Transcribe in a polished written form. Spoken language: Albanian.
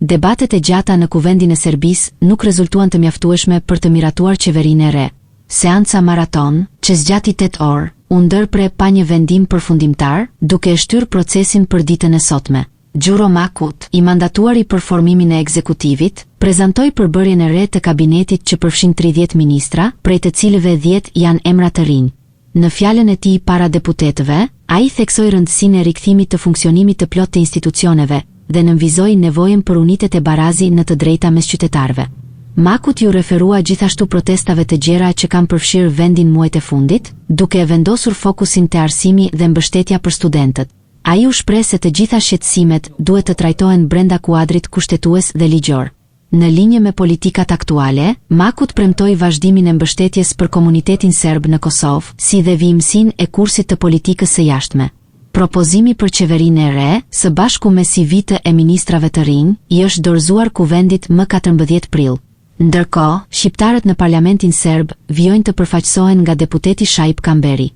debatet e gjata në kuvendin e Serbisë nuk rezultuan të mjaftueshme për të miratuar qeverinë e re. Seanca maraton, që zgjati 8 orë, u ndërpre pa një vendim përfundimtar, duke e shtyr procesin për ditën e sotme. Gjuro Makut, i mandatuari për formimin e ekzekutivit, prezantoi përbërjen e re të kabinetit që përfshin 30 ministra, prej të cilëve 10 janë emra të rinj. Në fjalën e tij para deputetëve, ai theksoi rëndësinë e rikthimit të funksionimit të plotë të institucioneve dhe nënvizoi nevojën për unitet e barazi në të drejta mes qytetarëve. Makut ju referua gjithashtu protestave të gjera që kanë përfshirë vendin muajt e fundit, duke e vendosur fokusin te arsimi dhe mbështetja për studentët. Ai u shpreh se të gjitha shqetësimet duhet të trajtohen brenda kuadrit kushtetues dhe ligjor. Në linje me politikat aktuale, Makut premtoi vazhdimin e mbështetjes për komunitetin serb në Kosovë, si dhe vijimsinë e kursit të politikës së jashtme. Propozimi për qeverinë e re, së bashku me CV-të e ministrave të rinj, i është dorëzuar kuvendit më 14 prill. Ndërkohë, shqiptarët në parlamentin serb vijojnë të përfaqësohen nga deputeti Shaip Kamberi.